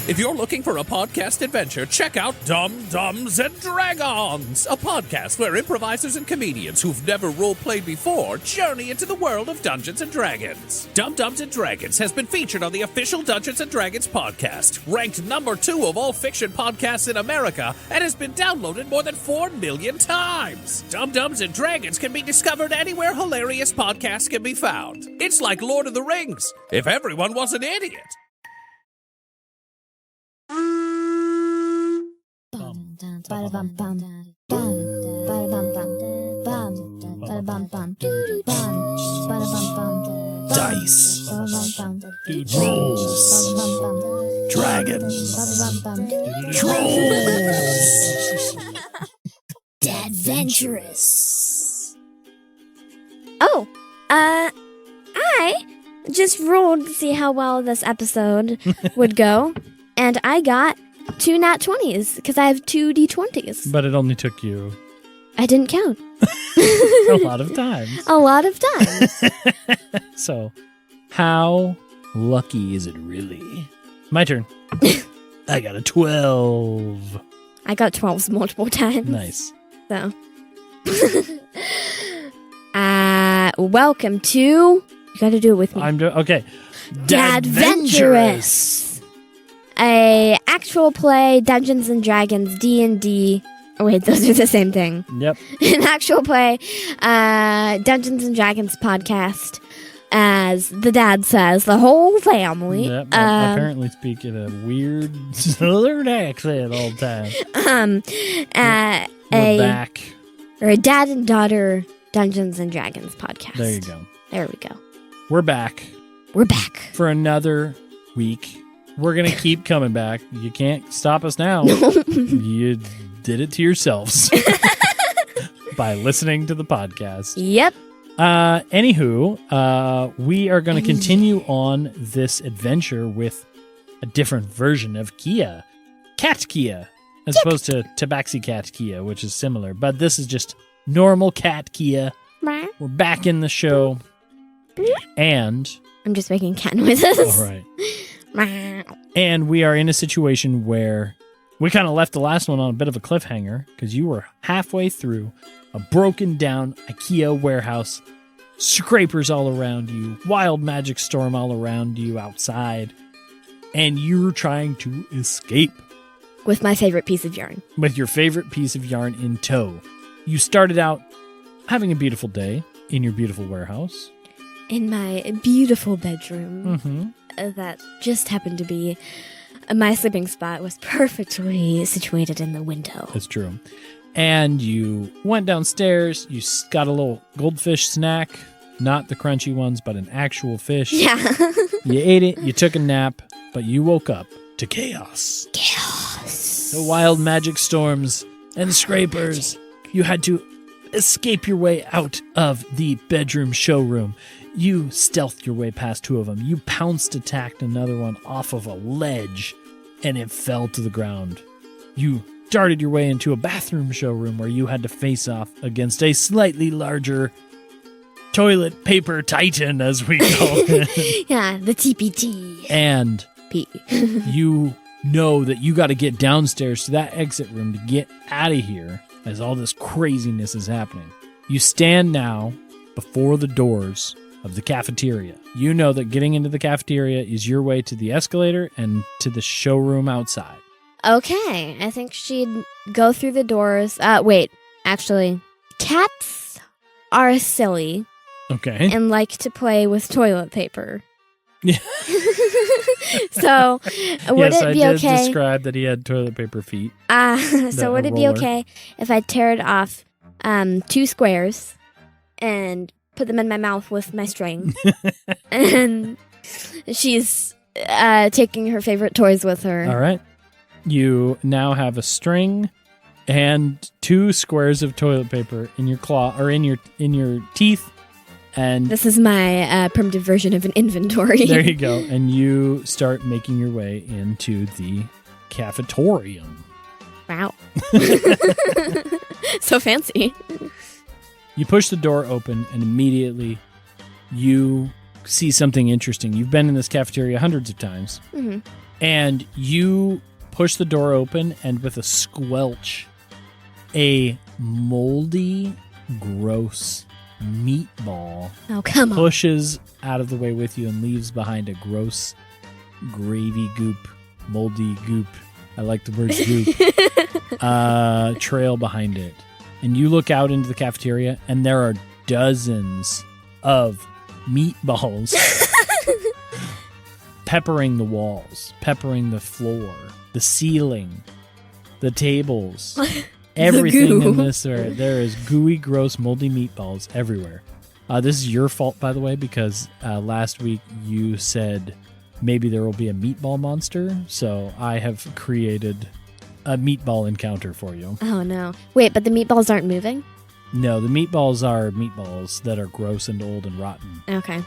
If you're looking for a podcast adventure, check out Dumb Dumbs and Dragons, a podcast where improvisers and comedians who've never role-played before journey into the world of Dungeons & Dragons. Dumb Dumbs and Dragons has been featured on the official Dungeons & Dragons podcast, ranked number 2 of all fiction podcasts in America, and has been downloaded more than 4 million times. Dumb Dumbs and Dragons can be discovered anywhere hilarious podcasts can be found. It's like Lord of the Rings, if everyone was an idiot. Dice, rolls, dragons, trolls, adventurous. Oh, I just rolled to see how well this episode would go, and I got 2 nat 20s because I have 2 d20s. But it only took you... I didn't count. a lot of times. A lot of times. So, how lucky is it really? My turn. I got a 12. I got 12s multiple times. Nice. So. Welcome to... You gotta do it with me. Okay. Dadventurous. A actual play Dungeons & Dragons D&D... Oh, wait, those are the same thing. Yep. An actual play Dungeons & Dragons podcast. As the dad says, the whole family. Yep. Apparently speak in a weird southern accent all the time. We're back. Or a dad and daughter Dungeons & Dragons podcast. There you go. There we go. We're back. We're back. For another week. We're going to keep coming back. You can't stop us now. You did it to yourselves. By listening to the podcast. Yep. Anywho, we are going to continue on this adventure with a different version of Kia. Cat Kia. As opposed to Tabaxi Cat Kia, which is similar. But this is just normal Cat Kia. We're back in the show. And... I'm just making cat noises. All right. And we are in a situation where we kind of left the last one on a bit of a cliffhanger because you were halfway through a broken down IKEA warehouse, scrapers all around you, wild magic storm all around you outside, and you're trying to escape. With my favorite piece of yarn. With your favorite piece of yarn in tow. You started out having a beautiful day in your beautiful warehouse. In my beautiful bedroom. Mm-hmm. That just happened to be... My sleeping spot was perfectly situated in the window. That's true. And you went downstairs, you got a little goldfish snack, not the crunchy ones, but an actual fish. Yeah. You ate it, you took a nap, but you woke up to chaos. Chaos. The wild magic storms and scrapers. You had to escape your way out of the bedroom showroom. You stealthed your way past 2 of them. You pounced, attacked another one off of a ledge, and it fell to the ground. You darted your way into a bathroom showroom where you had to face off against a slightly larger toilet paper titan, as we call it. Yeah, the TPT. And you know that you got to get downstairs to that exit room to get out of here as all this craziness is happening. You stand now before the doors of the cafeteria. You know that getting into the cafeteria is your way to the escalator and to the showroom outside. Okay, I think she'd go through the doors. Wait, actually, cats are silly. Okay. And like to play with toilet paper. Yeah. So, would it be I did okay? describe that he had toilet paper feet. So would it be okay if I teared off 2 squares and put them in my mouth with my string? And she's taking her favorite toys with her. All right. You now have a string and 2 squares of toilet paper in your claw or in your teeth. And this is my primitive version of an inventory. There you go. And you start making your way into the cafetorium. Wow. So fancy. You push the door open and immediately you see something interesting. You've been in this cafeteria hundreds of times, and you push the door open, and with a squelch, a moldy, gross meatball pushes out of the way with you and leaves behind a gross gravy goop, moldy goop. I like the word goop. Trail behind it. And you look out into the cafeteria, and there are dozens of meatballs peppering the walls, peppering the floor, the ceiling, the tables, everything in this. There is gooey, gross, moldy meatballs everywhere. This is your fault, by the way, because last week you said maybe there will be a meatball monster, so I have created a meatball encounter for you. Oh, no. Wait, but the meatballs aren't moving? No, the meatballs are meatballs that are gross and old and rotten. Okay.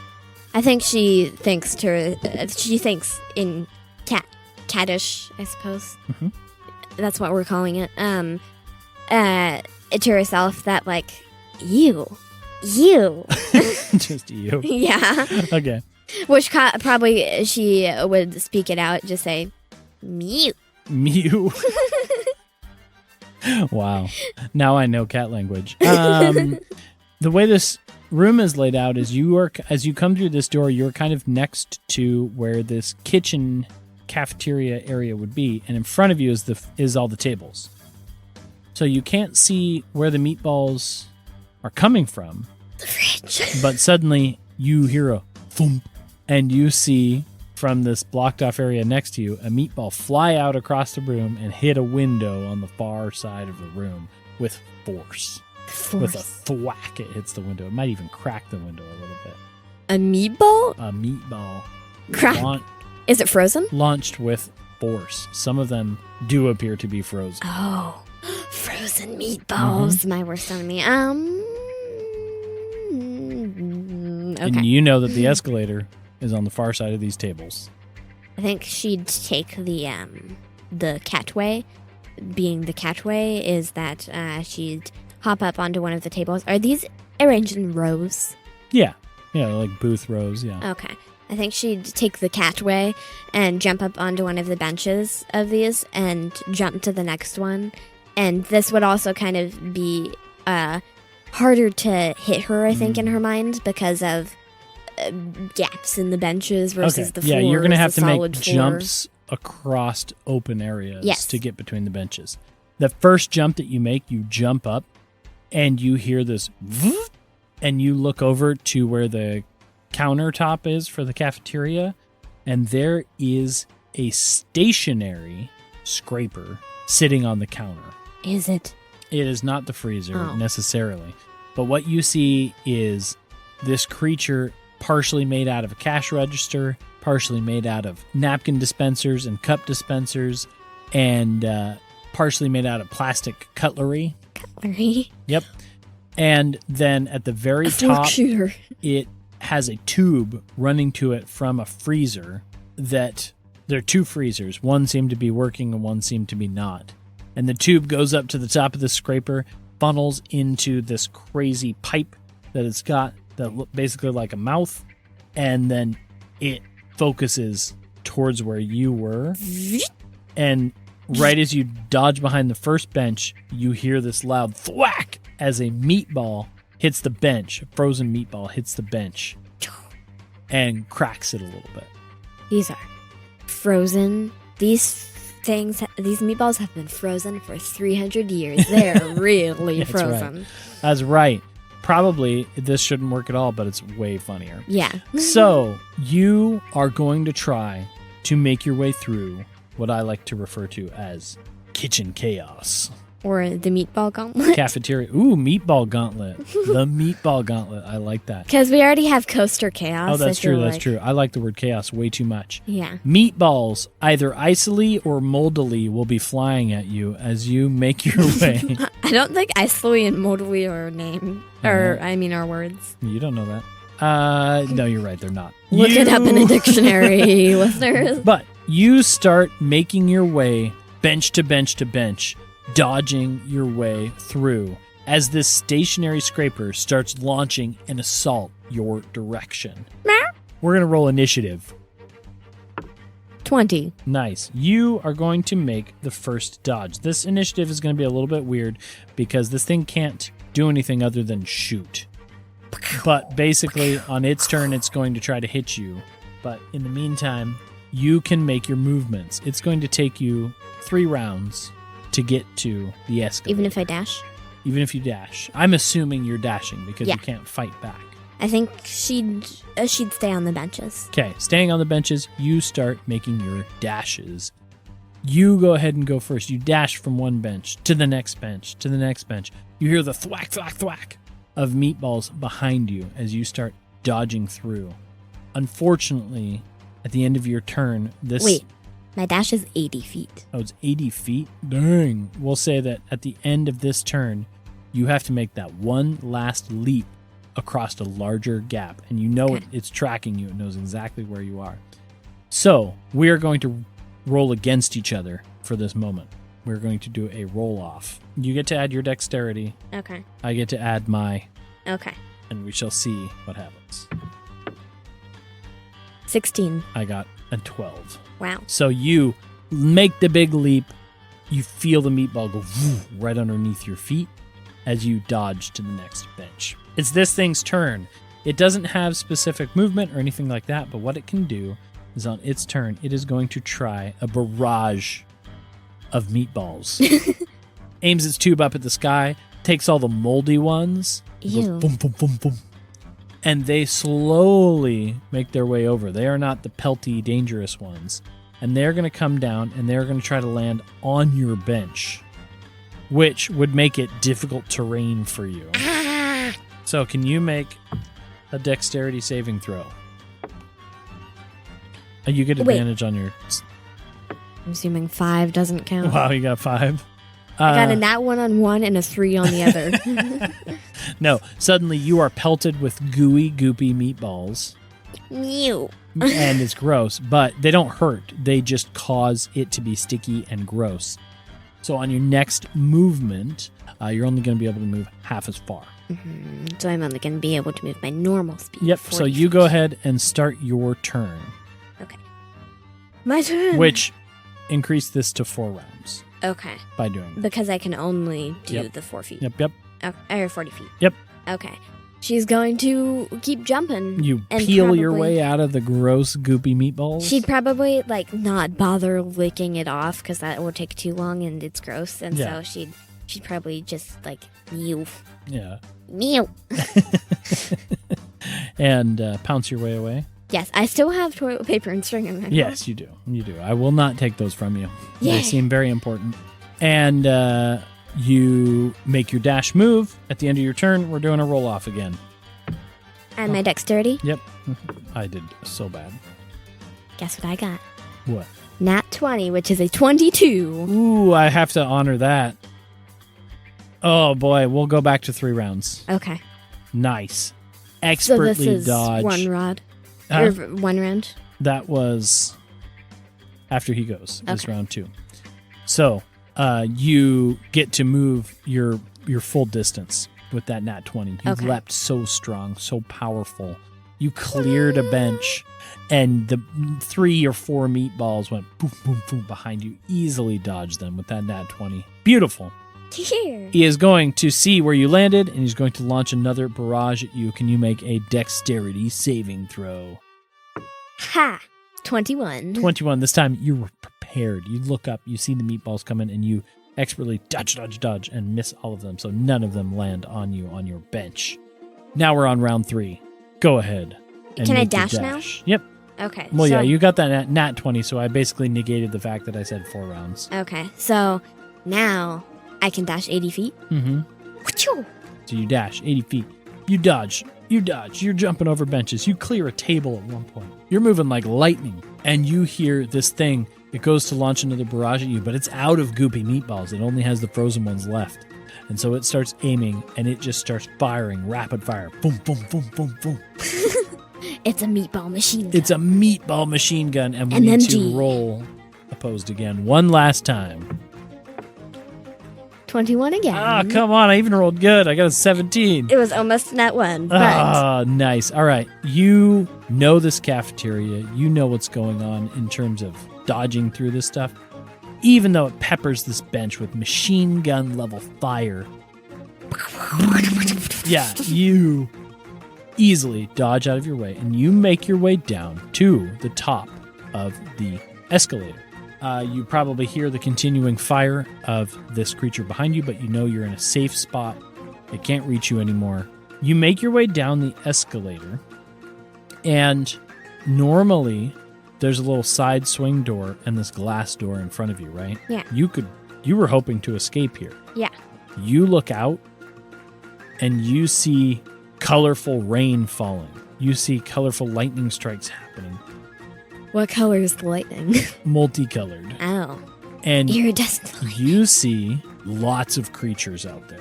I think she thinks in cattish, I suppose. Mm-hmm. That's what we're calling it. To herself that, like, you. Just you. Yeah. Okay. Which probably she would speak it out, just say, mew. Mew. Wow. Now I know cat language. The way this room is laid out is as you come through this door, you're kind of next to where this kitchen cafeteria area would be, and in front of you is all the tables. So you can't see where the meatballs are coming from. The fridge. But suddenly you hear a thump, and you see from this blocked off area next to you a meatball fly out across the room and hit a window on the far side of the room with force. With a thwack, it hits the window. It might even crack the window a little bit. A meatball? A meatball. Crack. Is it frozen? Launched with force. Some of them do appear to be frozen. Oh, frozen meatballs. Mm-hmm. My worst enemy. Okay. And you know that the escalator is on the far side of these tables. I think she'd take the catway. Being the catway is that she'd hop up onto one of the tables. Are these arranged in rows? Yeah, like booth rows, yeah. Okay. I think she'd take the catway and jump up onto one of the benches of these and jump to the next one. And this would also kind of be harder to hit her, I think, in her mind because of gaps in the benches versus the floor. Yeah, you're going to have to make jumps across open areas to get between the benches. The first jump that you make, you jump up and you hear this and you look over to where the countertop is for the cafeteria, and there is a stationary scraper sitting on the counter. Is it? It is not the freezer necessarily, but what you see is this creature partially made out of a cash register, partially made out of napkin dispensers and cup dispensers, and partially made out of plastic cutlery. Cutlery? Yep. And then at the very top, it has a tube running to it from a freezer that there are two freezers. One seemed to be working and one seemed to be not. And the tube goes up to the top of the scraper, funnels into this crazy pipe that it's got that look basically like a mouth, and then it focuses towards where you were. And right as you dodge behind the first bench, you hear this loud thwack as a meatball hits the bench. A frozen meatball hits the bench and cracks it a little bit. These are frozen. These meatballs have been frozen for 300 years. They're really frozen. Right. That's right. Probably this shouldn't work at all, but it's way funnier. Yeah. So you are going to try to make your way through what I like to refer to as kitchen chaos. Or the meatball gauntlet. Cafeteria. Ooh, meatball gauntlet. The meatball gauntlet. I like that. Because we already have coaster chaos. Oh, that's true. That's true. I like the word chaos way too much. Yeah. Meatballs, either icily or moldily, will be flying at you as you make your way. I don't think icily and moldily are a name. Are words. You don't know that. No, you're right. They're not. Look it up in a dictionary, listeners. But you start making your way bench to bench to bench, dodging your way through as this stationary scraper starts launching an assault your direction. We're going to roll initiative. 20. Nice. You are going to make the first dodge. This initiative is going to be a little bit weird because this thing can't do anything other than shoot. But basically, on its turn, it's going to try to hit you. But in the meantime, you can make your movements. It's going to take you 3 rounds to get to the escalator. Even if I dash? Even if you dash. I'm assuming you're dashing because you can't fight back. I think she'd stay on the benches. Okay, staying on the benches, you start making your dashes. You go ahead and go first. You dash from one bench to the next bench to the next bench. You hear the thwack, thwack, thwack of meatballs behind you as you start dodging through. Unfortunately, at the end of your turn, this... Wait, my dash is 80 feet. Oh, it's 80 feet? Dang. We'll say that at the end of this turn, you have to make that one last leap across a larger gap. And you know it's tracking you. It knows exactly where you are. So, we are going to roll against each other for this moment. We're going to do a roll-off. You get to add your dexterity. Okay. I get to add my... Okay. And we shall see what happens. 16. I got a 12. Wow. So you make the big leap. You feel the meatball go right underneath your feet as you dodge to the next bench. It's this thing's turn. It doesn't have specific movement or anything like that, but what it can do is on its turn, it is going to try a barrage of meatballs. Aims its tube up at the sky, takes all the moldy ones, goes boom, boom, boom, boom. And they slowly make their way over. They are not the pelty, dangerous ones. And they're going to come down and they're going to try to land on your bench, which would make it difficult terrain for you. So can you make a dexterity saving throw? You get advantage on your... I'm assuming 5 doesn't count. Wow, you got 5? I got a nat 1 on one and a 3 on the other. No, suddenly you are pelted with gooey, goopy meatballs. Mew. And it's gross, but they don't hurt. They just cause it to be sticky and gross. So on your next movement, you're only going to be able to move half as far. Mm-hmm. So I'm only going to be able to move my normal speed. Yep, so you go ahead and start your turn. Okay. My turn. Which increase this to 4 rounds. Okay. By doing that. Because I can only do the 4 feet. Yep. Or 40 feet. Yep. Okay. She's going to keep jumping. You peel your way out of the gross, goopy meatballs? She'd probably, not bother licking it off because that would take too long and it's gross. And so she'd probably just, mew. Yeah. Mew. And pounce your way away? Yes, I still have toilet paper and string in my Yes, you do. You do. I will not take those from you. Yay. They seem very important. And you make your dash move. At the end of your turn, we're doing a roll-off again. And my dexterity? Yep. I did so bad. Guess what I got? What? Nat 20, which is a 22. Ooh, I have to honor that. Oh, boy. We'll go back to 3 rounds. Okay. Nice. Expertly so this is dodge. 1 rod. Or 1 round? That was after he goes. This Okay. round 2. So you get to move your full distance with that nat 20. You leapt so strong, so powerful. You cleared a bench, and the 3 or 4 meatballs went boom, boom, boom behind you. Easily dodged them with that nat 20. Beautiful. Here. He is going to see where you landed, and he's going to launch another barrage at you. Can you make a dexterity saving throw? Ha! 21. 21. This time you were prepared. You look up, you see the meatballs coming, and you expertly dodge, and miss all of them, so none of them land on you on your bench. Now we're on round 3. Go ahead. And Can I make your dash now? Yep. Okay. Well, so yeah, you got that nat 20, so I basically negated the fact that I said 4 rounds. Okay, so now I can dash 80 feet. Mm-hmm. Wachoo! So you dash 80 feet. You dodge. You're jumping over benches. You clear a table at one point. You're moving like lightning. And you hear this thing. It goes to launch another barrage at you, but it's out of goopy meatballs. It only has the frozen ones left. And so it starts aiming, and it just starts firing rapid fire. Boom, boom, boom, boom, boom. It's a meatball machine gun. It's a meatball machine gun, and we need to roll opposed again one last time. 21 again. Ah, come on. I even rolled good. I got a 17. It was almost net 1. But Ah, nice. All right. You know this cafeteria. You know what's going on in terms of dodging through this stuff. Even though it peppers this bench with machine gun level fire. Yeah, you easily dodge out of your way, and you make your way down to the top of the escalator. You probably hear the continuing fire of this creature behind you, but you know you're in a safe spot. It can't reach you anymore. You make your way down the escalator, and normally there's a little side swing door and this glass door in front of you, right? Yeah. You were hoping to escape here. yeah. You look out, and you see colorful rain falling. You see colorful lightning strikes happening. What color is the lightning? Multicolored. Oh. And Iridescent. you see lots of creatures out there.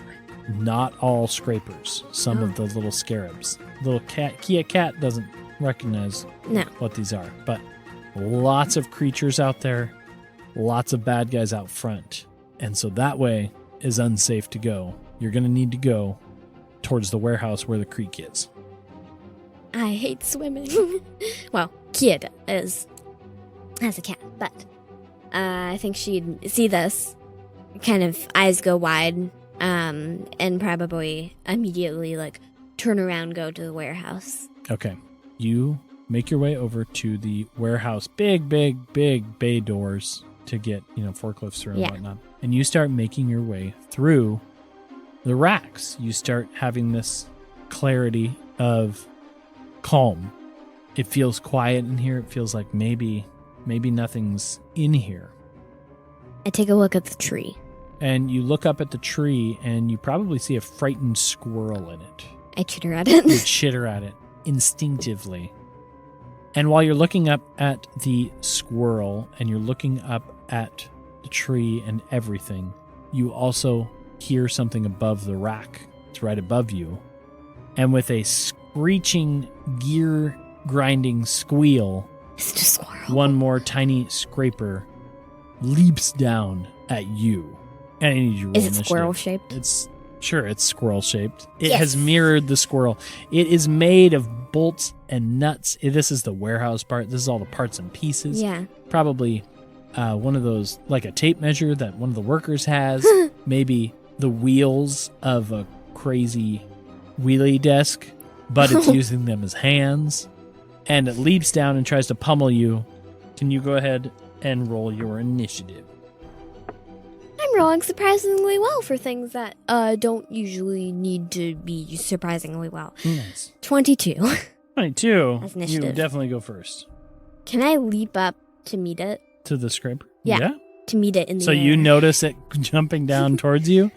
Not all scrapers. Some of the little scarabs. Little Kia cat doesn't recognize No. what these are. But lots of creatures out there. Lots of bad guys out front. And so that way is unsafe to go. You're going to need to go towards the warehouse where the creek is. I hate swimming. Well, Kid has a cat, but I think she'd see this, kind of eyes go wide, and probably immediately turn around, go to the warehouse. Okay. You make your way over to the warehouse. Big bay doors to get, forklifts through and Yeah. whatnot. And you start making your way through the racks. You start having this clarity of calm. It feels quiet in here. It feels like maybe nothing's in here. I take a look at the tree. And you look up at the tree and you probably see a frightened squirrel in it. I chitter at it. You chitter at it instinctively. And while you're looking up at the squirrel and you're looking up at the tree and everything, you also hear something above the rack. It's right above you. And with a screeching, gear grinding squeal, It's a squirrel. one more tiny scraper leaps down at you. And I need you to roll Is it initiative. squirrel shaped? It's squirrel shaped. It Yes. has mirrored the squirrel. It is made of bolts and nuts. This is the warehouse part. This is all the parts and pieces. Yeah. Probably one of those, like a tape measure that one of the workers has. Maybe the wheels of a crazy wheelie desk, but it's using them as hands. And it leaps down and tries to pummel you. Can you go ahead and roll your initiative? I'm rolling surprisingly well for things that don't usually need to be surprisingly well. Nice. 22. 22. That's You initiative. definitely go first. Can I leap up to meet it? To the scraper? Yeah. To meet it in the So air. you notice it jumping down towards you.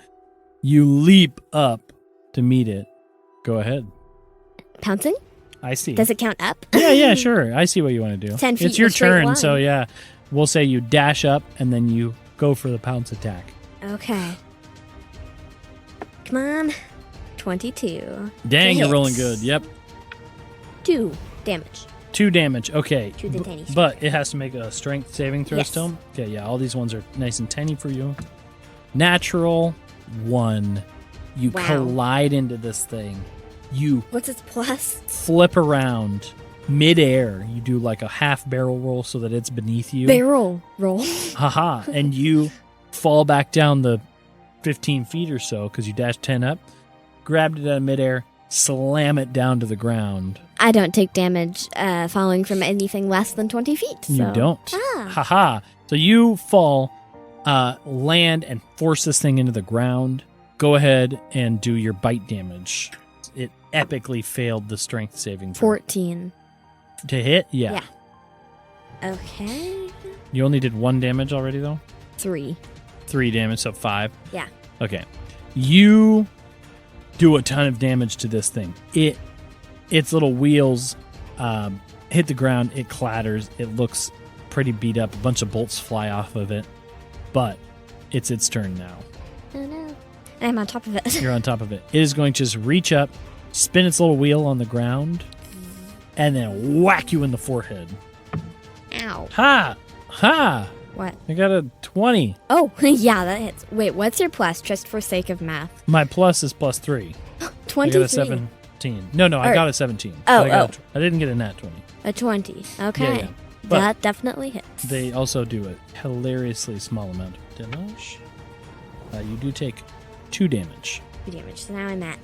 You leap up to meet it. Go ahead. Pouncing? I see. Does it count up? Yeah, sure. I see what you want to do. 10 feet It's in your a straight turn, line. so yeah. We'll say you dash up and then you go for the pounce attack. Okay. Come on. 22. Dang, To you're hit. rolling good. Yep. 2 damage. 2 damage. Okay. To the tiny But it has to make a strength saving throw Yes. still. Okay, yeah, all these ones are nice and tiny for you. Natural 1. You Wow. collide into this thing. You What's its plus? flip around midair. You do like a half barrel roll so that it's beneath you. Barrel roll. Haha. And you fall back down the 15 feet or so because you dashed 10 up, grabbed it out of midair, slam it down to the ground. I don't take damage falling from anything less than 20 feet. So. You don't. Ah. Haha. So you fall, land, and force this thing into the ground. Go ahead and do your bite damage. It epically failed the strength saving throw. 14. To hit? Yeah. Okay. You only did 1 damage already, though? 3. 3 damage, so 5. Yeah. Okay. You do a ton of damage to this thing. Its little wheels hit the ground. It clatters. It looks pretty beat up. A bunch of bolts fly off of it. But it's its turn now. Oh no. I'm on top of it. You're on top of it. It is going to just reach up, spin its little wheel on the ground, and then whack you in the forehead. Ow. Ha! Ha! What? I got a 20. Oh, yeah, that hits. Wait, what's your plus, just for sake of math? My plus is +3. 23. I got a 17. No, I got a 17. I didn't get a nat 20. A 20. Okay. Yeah. But that definitely hits. they also do a hilariously small amount of damage. You do take 2 damage. 2 damage. So now I'm at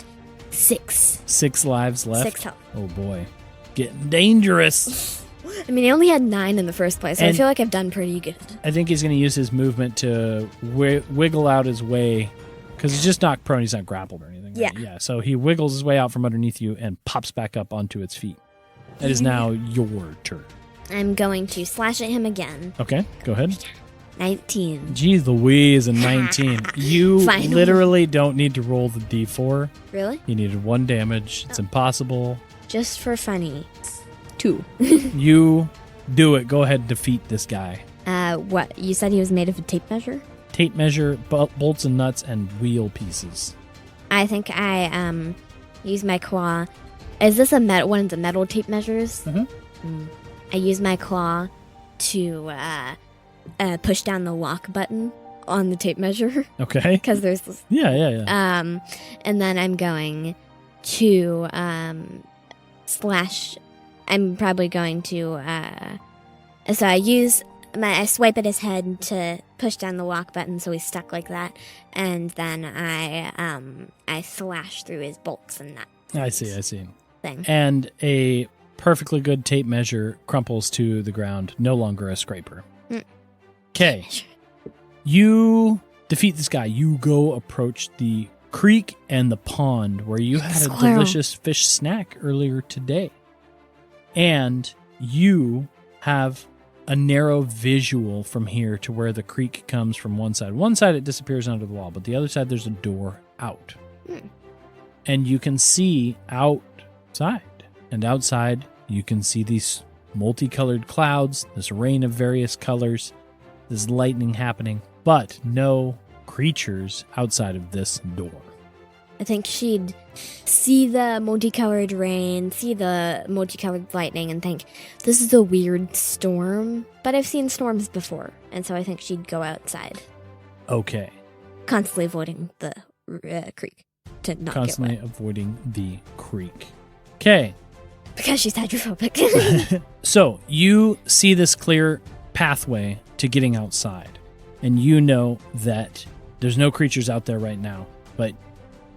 6. 6 lives left. 6 health. Oh boy. Getting dangerous. I mean, I only had 9 in the first place, so I And- feel like I've done pretty good. I think he's going to use his movement to wiggle out his way, because he's just knocked prone. He's not grappled or anything. Right? Yeah. So he wiggles his way out from underneath you and pops back up onto its feet. It is now your turn. I'm going to slash at him again. Okay, go ahead. 19. Geez Louise, a 19. You Finally. literally don't need to roll the d4. Really? You needed 1 damage. It's impossible. Just for funny. 2. You do it. Go ahead, defeat this guy. What? You said he was made of a tape measure? Tape measure, bolts and nuts, and wheel pieces. I think I use my claw. Is this one of the metal tape measures? Mm-hmm. I use my claw to push down the lock button on the tape measure Okay. because there's this. Yeah. And then I'm going to slash. I'm probably going to. So I swipe at his head to push down the lock button, so he's stuck like that, and then I slash through his bolts and nuts. I see. Thing. And a perfectly good tape measure crumples to the ground, no longer a scraper. Okay. You defeat this guy. You go approach the creek and the pond where you had a delicious fish snack earlier today. And you have a narrow visual from here to where the creek comes from one side. One side it disappears under the wall, but the other side there's a door out. And you can see outside. And outside you can see these multicolored clouds, this rain of various colors, this lightning happening, but no creatures outside of this door. I think she'd see the multicolored rain, see the multicolored lightning, and think, this is a weird storm, but I've seen storms before, and so I think she'd go outside. Okay. Constantly avoiding the creek to not Constantly get wet. avoiding the creek. Okay. Because she's hydrophobic. So you see this clear pathway to getting outside, and you know that there's no creatures out there right now, but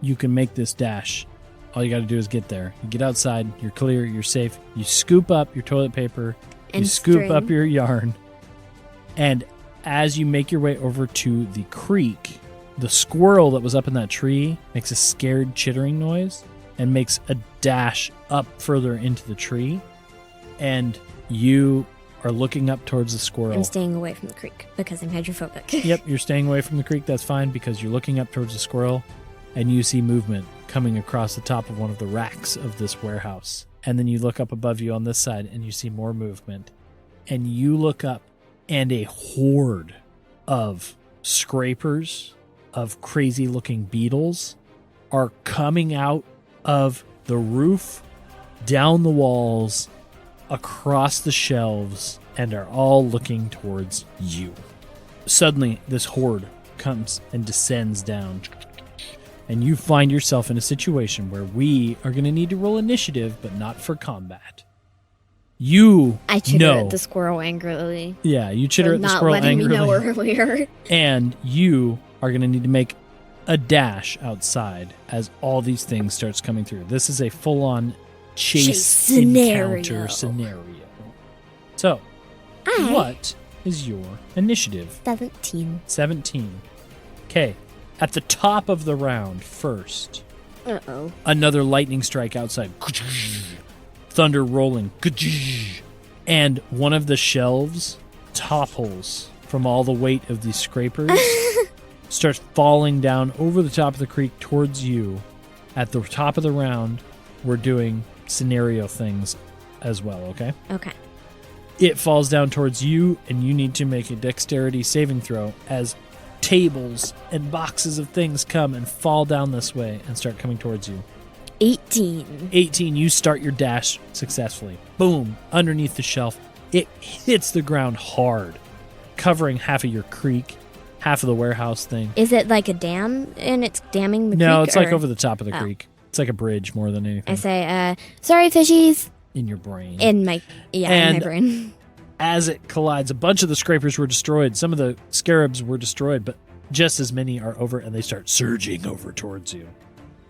you can make this dash. All you got to do is get there. You get outside, you're clear, you're safe. You scoop up your toilet paper, And you scoop string. up your yarn, and as you make your way over to the creek, the squirrel that was up in that tree makes a scared chittering noise and makes a dash up further into the tree, and you are looking up towards the squirrel. I'm staying away from the creek because I'm hydrophobic. Yep, you're staying away from the creek. That's fine because you're looking up towards the squirrel and you see movement coming across the top of one of the racks of this warehouse. And then you look up above you on this side and you see more movement. And you look up and a horde of scrapers, of crazy looking beetles are coming out of the roof, down the walls, across the shelves, and are all looking towards you. Suddenly, this horde comes and descends down, and you find yourself in a situation where we are going to need to roll initiative, but not for combat. You I chitter know, at the squirrel angrily. yeah, you chitter for at the not squirrel letting angrily, me know earlier. and you are going to need to make a dash outside as all these things starts coming through. This is a full-on chase encounter scenario. So, what is your initiative? 17. 17. Okay. At the top of the round, first, Uh-oh. another lightning strike outside. Thunder rolling. And one of the shelves topples from all the weight of these scrapers, starts falling down over the top of the creek towards you. At the top of the round, we're doing scenario things as well, okay? Okay. It falls down towards you, and you need to make a dexterity saving throw as tables and boxes of things come and fall down this way and start coming towards you. 18. 18, you start your dash successfully. Boom, underneath the shelf. It hits the ground hard, covering half of your creek, half of the warehouse thing. Is it like a dam and it's damming the creek? No, it's like or- over the top of the creek. It's like a bridge more than anything. I say, sorry, fishies. In your brain. In my brain. As it collides, a bunch of the scrapers were destroyed. Some of the scarabs were destroyed, but just as many are over, and they start surging over towards you.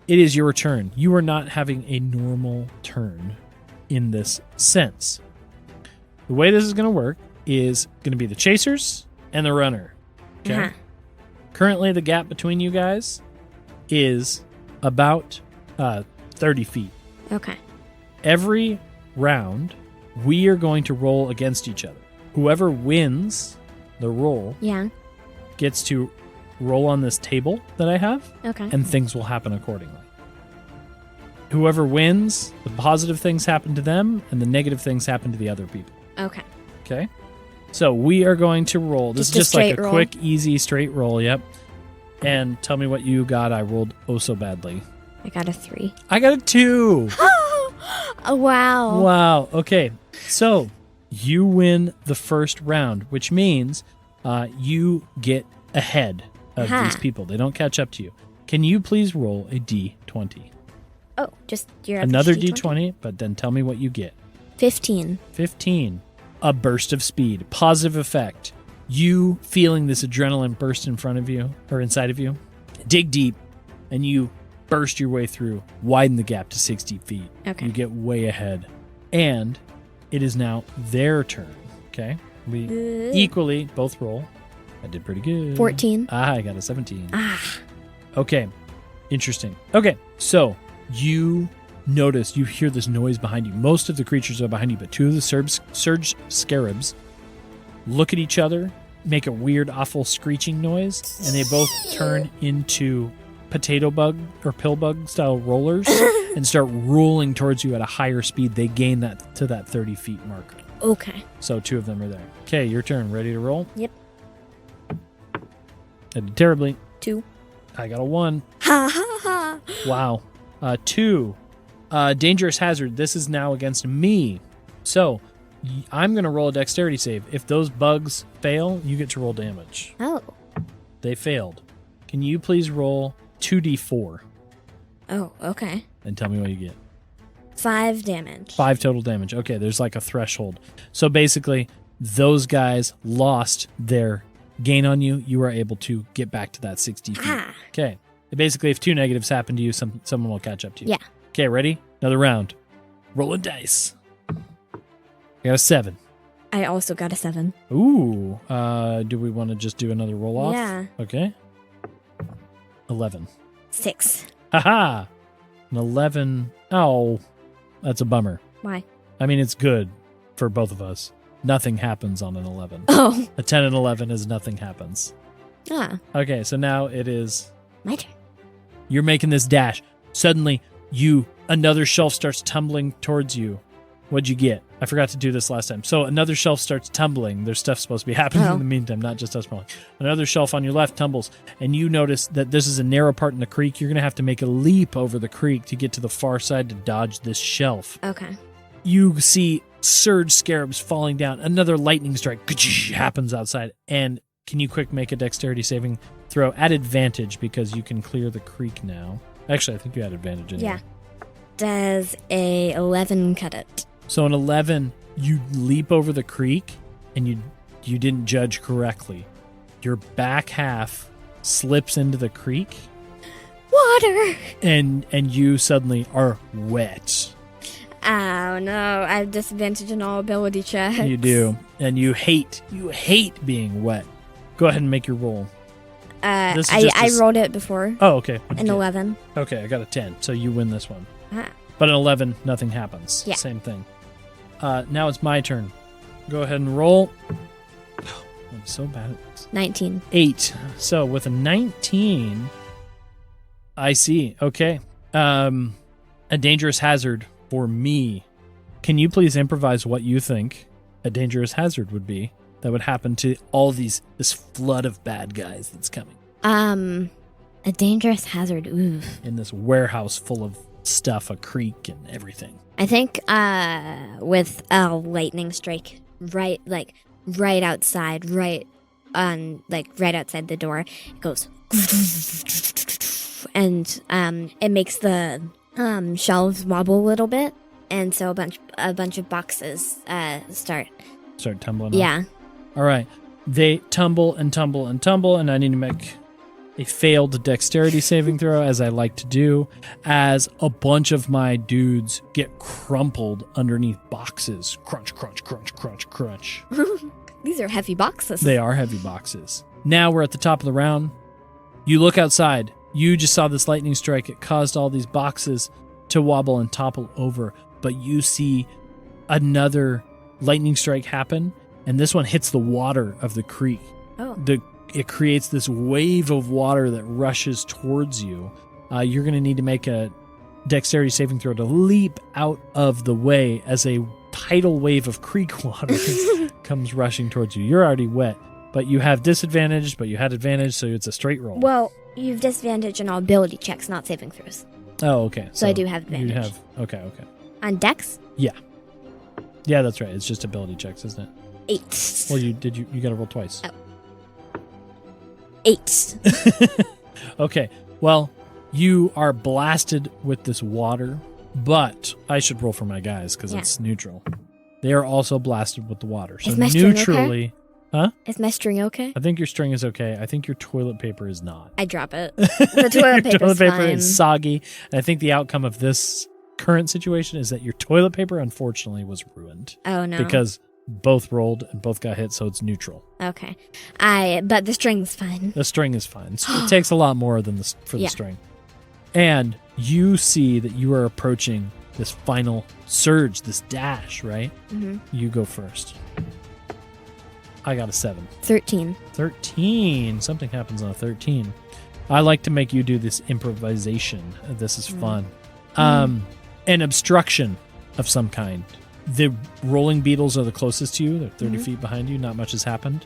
It is your turn. You are not having a normal turn in this sense. The way this is going to work is going to be the chasers and the runner. Okay. Uh-huh. Currently, the gap between you guys is about 30 feet. Okay. Every round, we are going to roll against each other. Whoever wins the roll Yeah. gets to roll on this table that I have, Okay. and things will happen accordingly. Whoever wins, the positive things happen to them, and the negative things happen to the other people. Okay. Okay? So we are going to roll. This Just is a just like straight a roll? quick, easy, straight roll. Yep. And tell me what you got. I rolled oh so badly. I got a 3. I got a 2. Oh, wow. Wow. Okay. So you win the first round, which means you get ahead of Aha. these people. They don't catch up to you. Can you please roll a D20? Oh, just your Another average D20, but then tell me what you get. 15. 15. A burst of speed. Positive effect. You feeling this adrenaline burst in front of you or inside of you. Dig deep and you burst your way through. Widen the gap to 60 feet. Okay. You get way ahead. And it is now their turn. Okay? We equally both roll. I did pretty good. 14. I got a 17. Ah. Okay. Interesting. Okay. So you notice, you hear this noise behind you. Most of the creatures are behind you, but two of the surge scarabs look at each other, make a weird, awful screeching noise, and they both turn into potato bug or pill bug style rollers and start rolling towards you at a higher speed. They gain that to that 30 feet marker. Okay. So two of them are there. Okay, your turn. Ready to roll? Yep. I did terribly. 2. I got a 1. Ha ha ha. Wow. 2. Dangerous hazard. This is now against me. So I'm going to roll a dexterity save. If those bugs fail, you get to roll damage. Oh. They failed. Can you please roll 2d4 Oh, okay. and tell me what you get? 5 damage. 5 total damage. Okay, there's like a threshold. So basically, those guys lost their gain on you. You are able to get back to that 60 feet. Ah. Okay. Basically, if 2 negatives happen to you, someone will catch up to you. Yeah. Okay, ready? Another round. Rolling dice. I got a 7. I also got a 7. Ooh. Do we want to just do another roll off? Yeah. Okay. 11. 6. Haha. An 11. Oh, that's a bummer. Why? I mean, it's good for both of us. Nothing happens on an 11. Oh. A 10 and 11 is nothing happens. Ah. Okay, so now it is My turn. you're making this dash. Suddenly, another shelf starts tumbling towards you. What'd you get? I forgot to do this last time. So another shelf starts tumbling. There's stuff supposed to be happening in the meantime, not just us falling. Another shelf on your left tumbles, and you notice that this is a narrow part in the creek. You're going to have to make a leap over the creek to get to the far side to dodge this shelf. Okay. You see surge scarabs falling down. Another lightning strike happens outside. And can you quick make a dexterity saving throw at advantage because you can clear the creek now? Actually, I think you had advantage in Yeah. there. Does a 11 cut it? So an 11, you leap over the creek and you didn't judge correctly. Your back half slips into the creek Water! and you suddenly are wet. Oh no, I have disadvantage in all ability checks. You do. And you hate being wet. Go ahead and make your roll. This is just I rolled it before. Oh, okay. What'd An you get? 11. Okay, I got a 10. So you win this one. Ah. But an 11, nothing happens. Yeah. Same thing. Now it's my turn. Go ahead and roll. Oh, I'm so bad at this. 19. 8. So with a 19, I see. Okay. A dangerous hazard for me. Can you please improvise what you think a dangerous hazard would be that would happen to all this flood of bad guys that's coming A dangerous hazard. Ooh. in this warehouse full of stuff, a creek and everything? I think with a lightning strike right outside, right on like right outside the door. It goes, and it makes the shelves wobble a little bit, and so a bunch of boxes start tumbling. Yeah. Off. All right. They tumble and tumble and tumble, and I need to make a failed dexterity saving throw, as I like to do, as a bunch of my dudes get crumpled underneath boxes. Crunch, crunch, crunch, crunch, crunch. These are heavy boxes. They are heavy boxes. Now we're at the top of the round. You look outside. You just saw this lightning strike. It caused all these boxes to wobble and topple over, but you see another lightning strike happen, and this one hits the water of the creek. Oh. It creates this wave of water that rushes towards you. You're going to need to make a dexterity saving throw to leap out of the way as a tidal wave of creek water comes rushing towards you. You're already wet, but you have disadvantage, but you had advantage, so it's a straight roll. Well, you have disadvantage on all ability checks, not saving throws. Oh, okay. So I do have advantage. You have, okay. On dex? Yeah, that's right. It's just ability checks, isn't it? 8. Well, you got to roll twice. Oh. 8. Okay, well, you are blasted with this water, but I should roll for my guys because it's neutral. They are also blasted with the water. So Is my string neutrally... Huh? Is my string okay? I think your string is okay. I think your toilet paper is not. I drop it. The toilet paper toilet paper fine. is soggy. And I think the outcome of this current situation is that your toilet paper, unfortunately, was ruined. Oh, no. Because both rolled and both got hit, so it's neutral. Okay. But the string's fine. The string is fine. It takes a lot more than the string. And you see that you are approaching this final surge, this dash, right? Mm-hmm. You go first. I got a 7. 13. 13. Something happens on a 13. I like to make you do this improvisation. This is fun. An obstruction of some kind. The rolling beetles are the closest to you. They're 30 feet behind you. Not much has happened.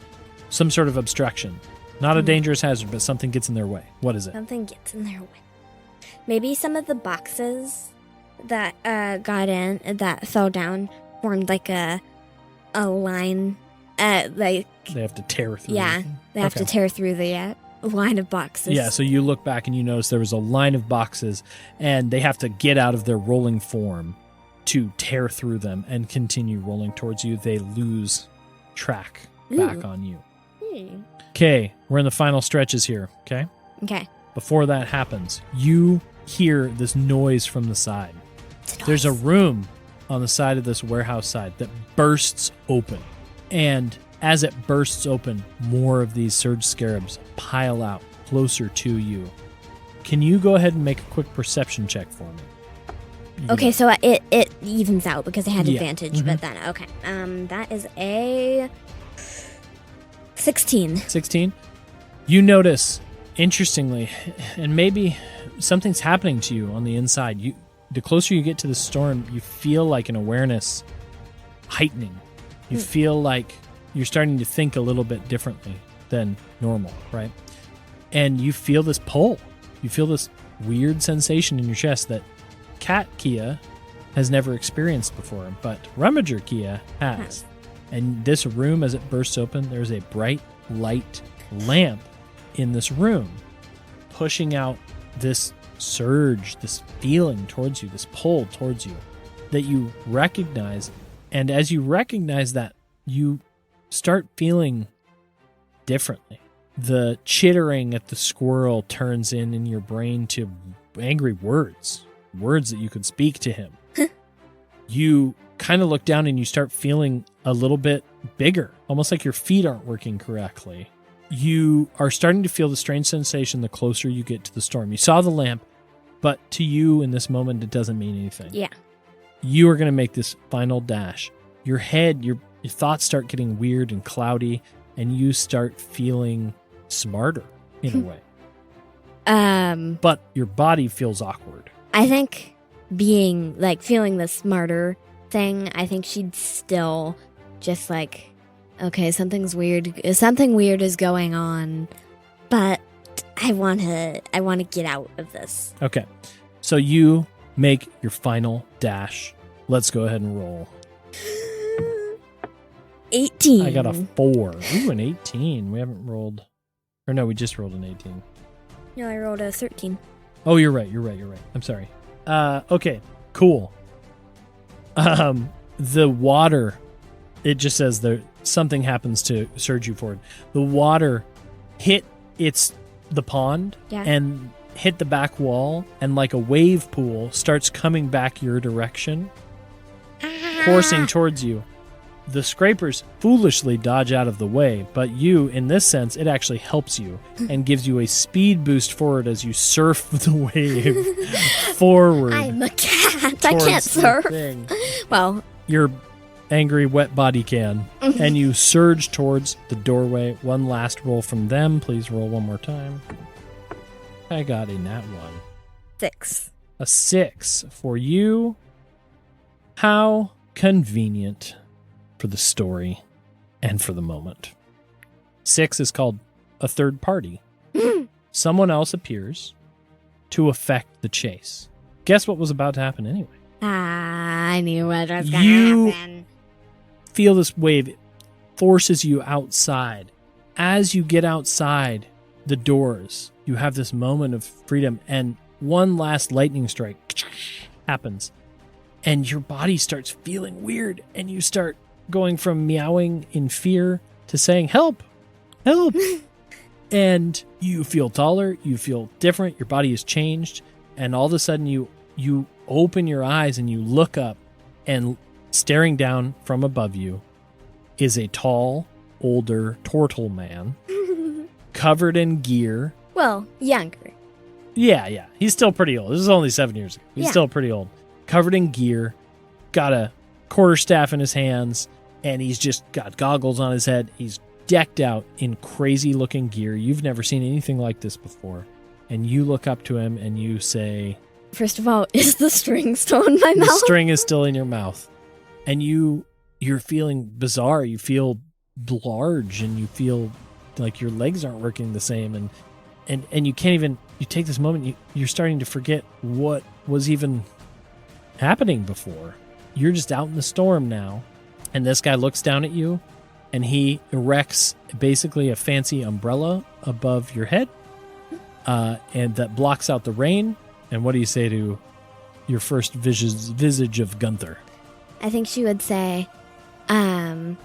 Some sort of obstruction. Not a dangerous hazard, but something gets in their way. What is it? Something gets in their way. Maybe some of the boxes that that fell down formed like a line. They have to tear through. Yeah, they have to tear through the line of boxes. Yeah, so you look back and you notice there was a line of boxes, and they have to get out of their rolling form to tear through them and continue rolling towards you. They lose track back on you. Okay, we're in the final stretches here, okay? Okay. Before that happens, you hear this noise from the side. There's a room on the side of this warehouse side that bursts open. And as it bursts open, more of these surge scarabs pile out closer to you. Can you go ahead and make a quick perception check for me? Okay, so it evens out because I had advantage, but then, okay. That is a 16. 16? You notice, interestingly, and maybe something's happening to you on the inside. The closer you get to the storm, you feel like an awareness heightening. You feel like you're starting to think a little bit differently than normal, right? And you feel this pull. You feel this weird sensation in your chest that Cat Kia has never experienced before, but Rummager Kia has. And this room, as it bursts open, there's a bright light lamp in this room, pushing out this surge, this feeling towards you, this pull towards you that you recognize. And as you recognize that, you start feeling differently. The chittering at the squirrel turns in your brain to angry words that you could speak to him. You kind of look down and you start feeling a little bit bigger, almost like your feet aren't working correctly. You are starting to feel the strange sensation the closer you get to the storm. You saw the lamp, but to you in this moment, it doesn't mean anything. Yeah. You are going to make this final dash. Your head, your thoughts start getting weird and cloudy, and you start feeling smarter in a way. But your body feels awkward. I think feeling the smarter thing, I think she'd still just like, okay, something weird is going on, but I want to get out of this. Okay. So you make your final dash. Let's go ahead and roll. 18. I got a 4. Ooh, an 18. We haven't rolled. Or no, we just rolled an 18. No, I rolled a 13. Oh, you're right. I'm sorry. Okay, cool. The water, it just says there something happens to surge you forward. The water hit the pond and hit the back wall, and like a wave pool starts coming back your direction, coursing towards you. The scrapers foolishly dodge out of the way, but you, in this sense, it actually helps you and gives you a speed boost forward as you surf the wave forward. I'm a cat. I can't surf. Well, your angry wet body can, and you surge towards the doorway. One last roll from them. Please roll one more time. I got a nat 1. 6. A 6 for you. How convenient for the story and for the moment. 6 is called a third party. Someone else appears to affect the chase. Guess what was about to happen anyway? I knew what was going to happen. Feel this wave. It forces you outside. As you get outside the doors, you have this moment of freedom, and one last lightning strike happens, and your body starts feeling weird, and you start going from meowing in fear to saying, help, help. And you feel taller, you feel different, your body has changed, and all of a sudden you open your eyes and you look up, and staring down from above you is a tall, older turtle man covered in gear. Well, younger. Yeah. He's still pretty old. This is only 7 years ago. He's still pretty old. Covered in gear, got a quarterstaff in his hands, and he's just got goggles on his head. He's decked out in crazy-looking gear. You've never seen anything like this before. And you look up to him and you say... First of all, is the string still in my mouth? The string is still in your mouth. And you're feeling bizarre. You feel large, and you feel like your legs aren't working the same. And you can't even... You take this moment, you're starting to forget what was even happening before. You're just out in the storm now. And this guy looks down at you, and he erects basically a fancy umbrella above your head, and that blocks out the rain. And what do you say to your first visage of Gunther? I think she would say, I'm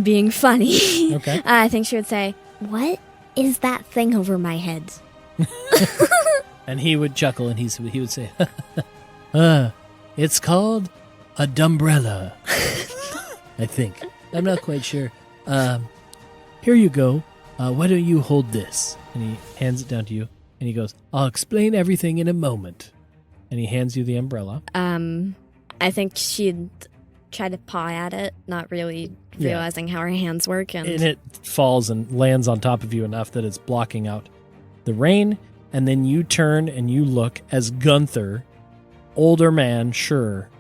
being funny. Okay. I think she would say, what is that thing over my head? And he would chuckle, and he would say, it's called a dumbrella. I think. I'm not quite sure. Here you go. Why don't you hold this? And he hands it down to you. And he goes, I'll explain everything in a moment. And he hands you the umbrella. I think she'd try to paw at it, not really realizing how her hands work. And it falls and lands on top of you enough that it's blocking out the rain. And then you turn and you look as Gunther, older man, sure,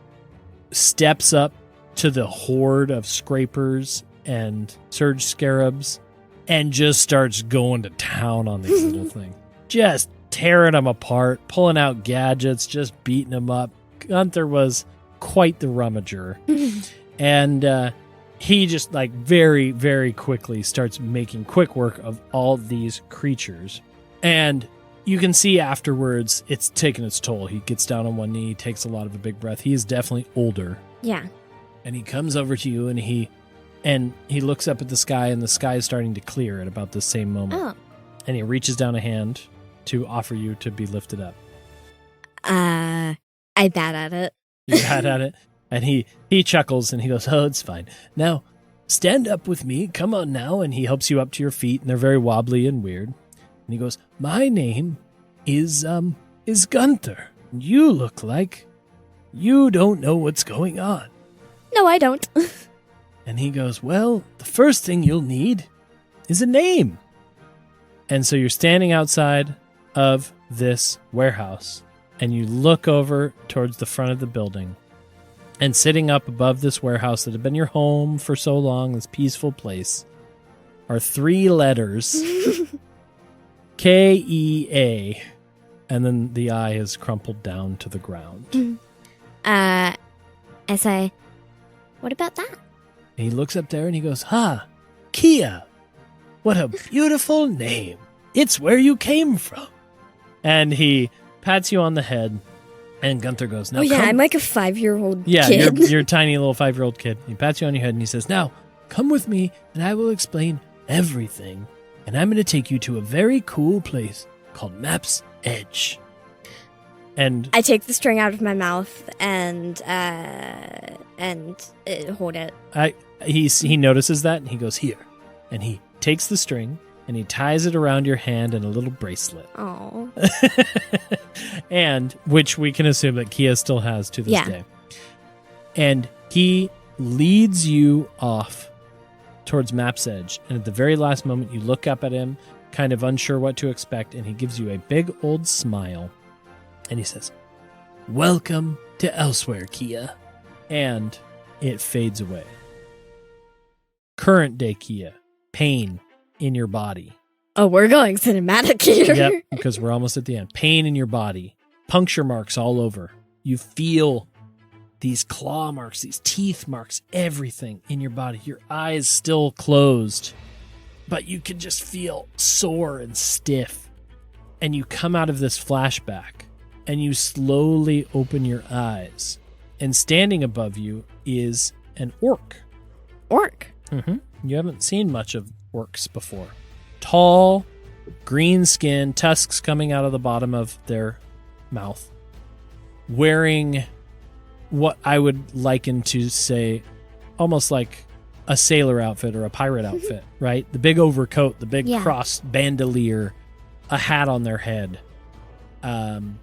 steps up to the horde of scrapers and surge scarabs and just starts going to town on these little things. Just tearing them apart, pulling out gadgets, just beating them up. Gunther was quite the rummager. And he just very, very quickly starts making quick work of all these creatures. And you can see afterwards it's taken its toll. He gets down on one knee, takes a lot of a big breath. He is definitely older. Yeah. And he comes over to you and he looks up at the sky, and the sky is starting to clear at about the same moment. Oh. And he reaches down a hand to offer you to be lifted up. I bat at it. You bat at it, and he chuckles and he goes, oh, it's fine. Now, stand up with me. Come on now. And he helps you up to your feet, and they're very wobbly and weird. And he goes, my name is Gunther. You look like you don't know what's going on. No, I don't. And he goes, well, the first thing you'll need is a name. And so you're standing outside of this warehouse, and you look over towards the front of the building, and sitting up above this warehouse that had been your home for so long, this peaceful place, are 3 letters, K-E-A, and then the I is crumpled down to the ground. I say, what about that? And he looks up there and he goes, Kia. What a beautiful name. It's where you came from. And he pats you on the head. And Gunther goes, now I'm like a 5-year-old kid. Yeah, you're a tiny little 5-year-old kid. He pats you on your head and he says, now, come with me and I will explain everything. And I'm going to take you to a very cool place called Map's Edge. And I take the string out of my mouth and hold it. He notices that and he goes, here. And he takes the string and he ties it around your hand in a little bracelet. Oh. And which we can assume that Kia still has to this day. And he leads you off towards Map's Edge. And at the very last moment, you look up at him, kind of unsure what to expect, and he gives you a big old smile. And he says, welcome to Elsewhere, Kia. And it fades away. Current day Kia. Pain in your body. Oh, we're going cinematic here. Yep, because we're almost at the end. Pain in your body. Puncture marks all over. You feel these claw marks, these teeth marks, everything in your body. Your eyes still closed, but you can just feel sore and stiff. And you come out of this flashback, and you slowly open your eyes. And standing above you is an orc. Orc? Mm-hmm. You haven't seen much of orcs before. Tall, green skin, tusks coming out of the bottom of their mouth. Wearing what I would liken to, say, almost like a sailor outfit or a pirate outfit, right? The big overcoat, the big cross bandolier, a hat on their head. An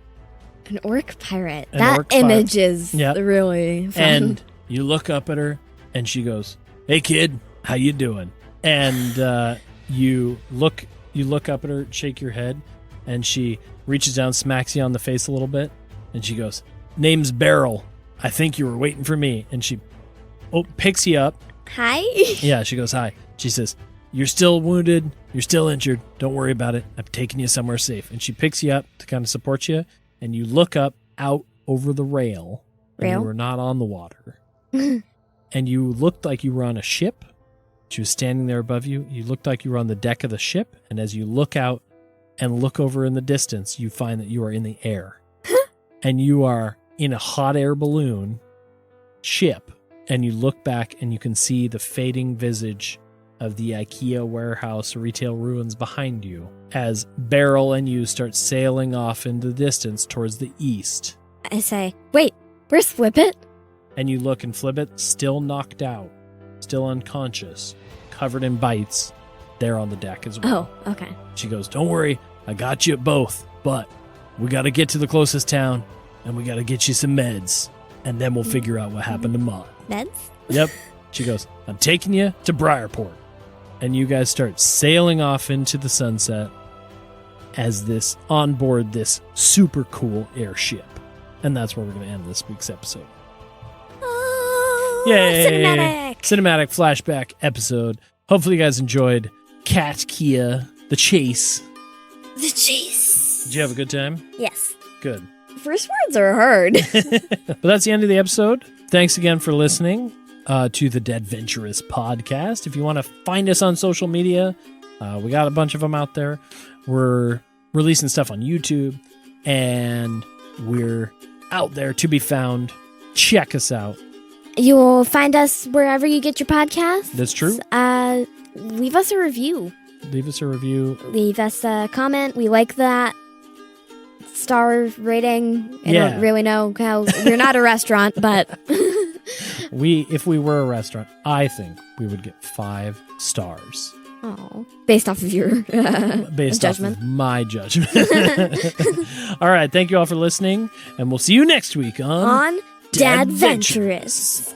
orc pirate. That image is really fun. And you look up at her and she goes, hey kid, how you doing? And you look up at her, shake your head, and she reaches down, smacks you on the face a little bit, and she goes, name's Beryl. I think you were waiting for me. And she picks you up. Hi? Yeah, she goes, hi. She says, you're still wounded. You're still injured. Don't worry about it. I'm taking you somewhere safe. And she picks you up to kind of support you, and you look up out over the rail. And you were not on the water. And you looked like you were on a ship. She was standing there above you. You looked like you were on the deck of the ship. And as you look out and look over in the distance, you find that you are in the air. And you are in a hot air balloon ship. And you look back and you can see the fading visage of the IKEA warehouse retail ruins behind you as Beryl and you start sailing off in the distance towards the east. I say, wait, where's Flippet? And you look and Flippet, still knocked out, still unconscious, covered in bites, there on the deck as well. Oh, okay. She goes, don't worry, I got you both, but we got to get to the closest town and we got to get you some meds and then we'll figure out what happened to Maude. Meds? Yep. She goes, I'm taking you to Briarport. And you guys start sailing off into the sunset as this on board this super cool airship. And that's where we're going to end this week's episode. Oh, yay! Cinematic flashback episode. Hopefully you guys enjoyed Cat Kia, the chase. The chase. Did you have a good time? Yes. Good. First words are hard. But that's the end of the episode. Thanks again for listening to the Deadventurous podcast. If you want to find us on social media, we got a bunch of them out there. We're releasing stuff on YouTube, and we're out there to be found. Check us out. You will find us wherever you get your podcasts. That's true. Leave us a review. Leave us a review. Leave us a comment. We like that. Star rating. I don't really know how. We're not a restaurant, but if we were a restaurant, I think we would get 5 stars. Oh, based off of your based judgment. Off of my judgment. All right, thank you all for listening, and we'll see you next week on Dadventurous.